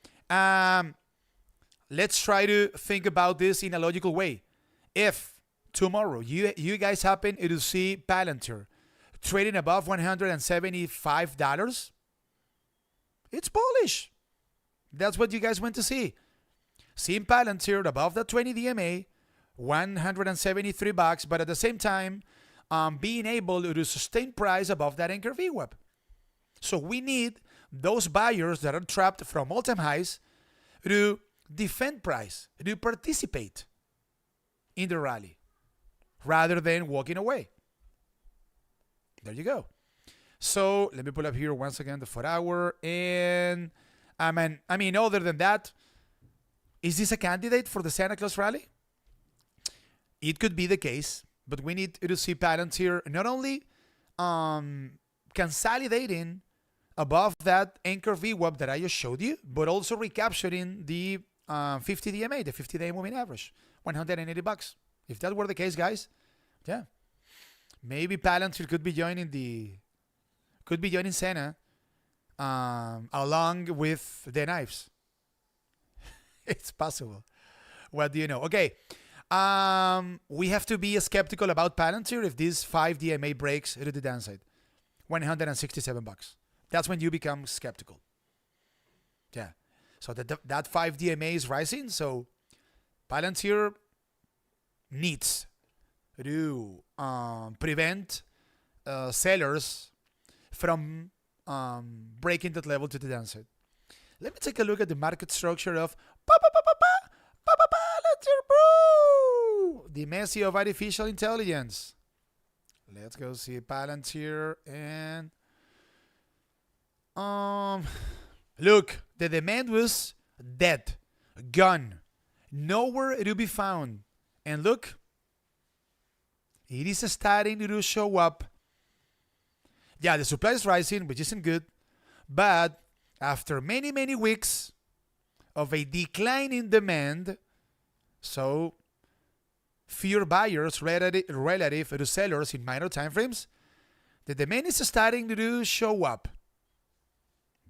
let's try to think about this in a logical way. If tomorrow you guys happen to see Palantir trading above $175, it's bullish. That's what you guys want to see. Seeing Palantir above the 20 DMA, $173, but at the same time, being able to sustain price above that anchor VWAP. So we need those buyers that are trapped from all-time highs to defend price, to participate in the rally, rather than walking away. There you go. So let me pull up here once again the 4-hour, and I mean, other than that, is this a candidate for the Santa Claus rally? It could be the case, but we need to see patterns here, not only consolidating above that anchor VWAP that I just showed you, but also recapturing the 50 DMA, the 50-day moving average, $180. If that were the case, guys, yeah, maybe Palantir could be joining Sena along with the knives. It's possible. What do you know? Okay. We have to be skeptical about Palantir if this 5 DMA breaks to the downside. $167. That's when you become skeptical. Yeah. So that 5 DMA is rising. So Palantir needs to prevent sellers from breaking that level to the downside. Let me take a look at the market structure of Palantir, bro. The Messi of artificial intelligence. Let's go see Palantir and look, the demand was dead, gone, nowhere to be found. And look, it is starting to show up. Yeah, the supply is rising, which isn't good, but after many, many weeks of a decline in demand, so fewer buyers relative to sellers in minor time frames, the demand is starting to show up.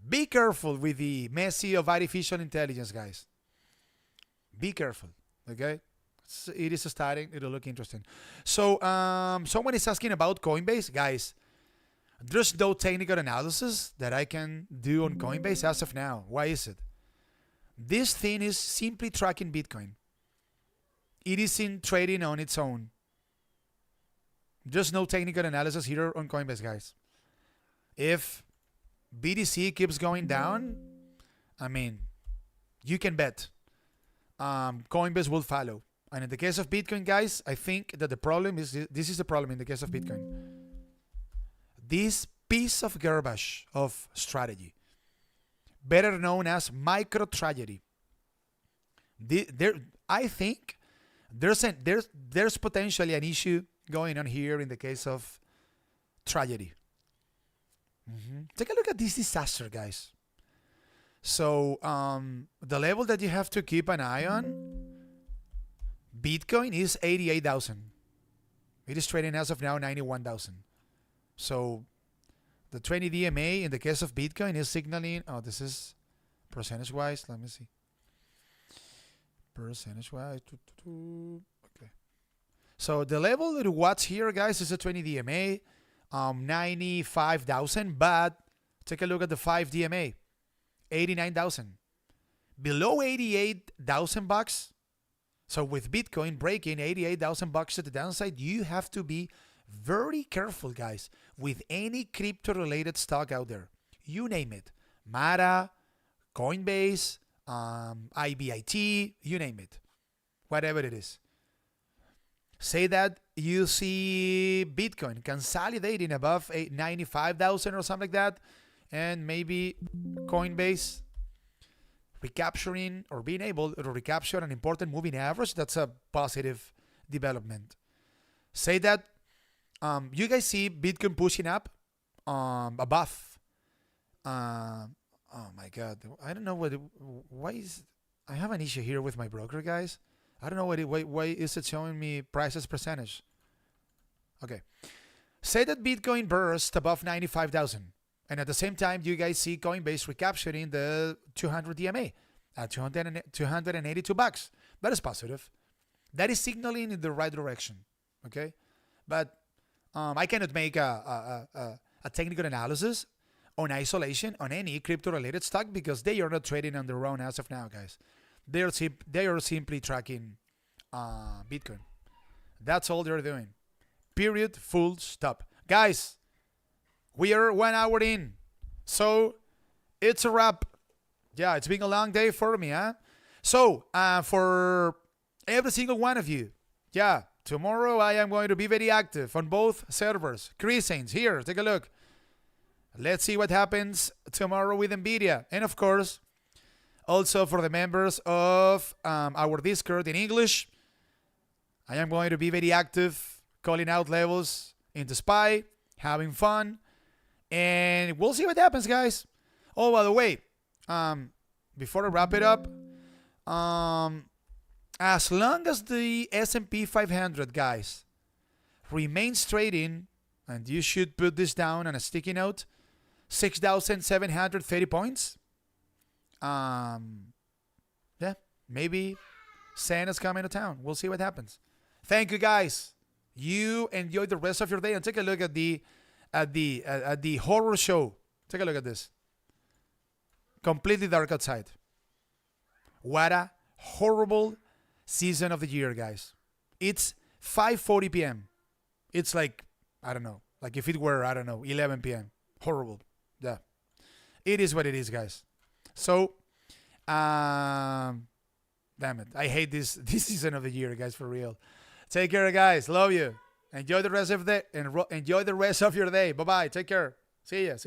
Be careful with the Messi of artificial intelligence, guys. Be careful, okay? It is starting to look interesting. So someone is asking about Coinbase. Guys, there's no technical analysis that I can do on Coinbase as of now. Why is it? This thing is simply tracking Bitcoin. It isn't trading on its own. There's no technical analysis here on Coinbase, guys. If BTC keeps going down, I mean, you can bet Coinbase will follow. And in the case of Bitcoin, guys, I think that the problem is, this is the problem in the case of Bitcoin. This piece of garbage of strategy, better known as micro tragedy. I think there's potentially an issue going on here in the case of tragedy. Take a look at this disaster, guys. So the level that you have to keep an eye on, Bitcoin is 88,000. It is trading as of now 91,000. So the 20 DMA in the case of Bitcoin is signaling, oh, this is percentage-wise. Let me see. Percentage-wise. Okay. So the level to watch here, guys, is a 20 DMA, 95,000. But take a look at the 5 DMA, 89,000. Below 88,000 bucks. So with Bitcoin breaking 88,000 bucks to the downside, you have to be very careful, guys, with any crypto-related stock out there. You name it. Mara, Coinbase, IBIT, you name it. Whatever it is. Say that you see Bitcoin consolidating above 95,000 or something like that, and maybe Coinbase recapturing or being able to recapture an important moving average. That's a positive development. Say that you guys see Bitcoin pushing up above. Oh my God. I don't know why is, I have an issue here with my broker, guys. I don't know why is it showing me prices percentage. Okay. Say that Bitcoin burst above 95,000. And at the same time, you guys see Coinbase recapturing the 200 DMA at 282 bucks. That is positive. That is signaling in the right direction. Okay, but I cannot make a technical analysis on isolation on any crypto related stock because they are not trading on their own as of now, guys. They are simply tracking Bitcoin. That's all they're doing. Period. Full stop. Guys, we are 1 hour in. So it's a wrap. Yeah, it's been a long day for me, huh? So, for every single one of you, yeah, tomorrow I am going to be very active on both servers. Crescents, here, take a look. Let's see what happens tomorrow with Nvda. And of course, also for the members of our Discord in English, I am going to be very active, calling out levels into SPY, having fun, and we'll see what happens, guys. Oh, by the way, before I wrap it up, as long as the S&P 500, guys, remains trading, and you should put this down on a sticky note, 6,730 points. Yeah, maybe Santa's coming to town. We'll see what happens. Thank you, guys. You enjoy the rest of your day and take a look at the horror show. Take a look at this. Completely dark outside. What a horrible season of the year, guys. It's 5:40 p.m. It's like, I don't know, like if it were, I don't know, 11 p.m. Horrible. Yeah. It is what it is, guys. So, damn it. I hate this season of the year, guys, for real. Take care, guys. Love you. Enjoy the rest of the enjoy the rest of your day. Bye-bye. Take care. See ya.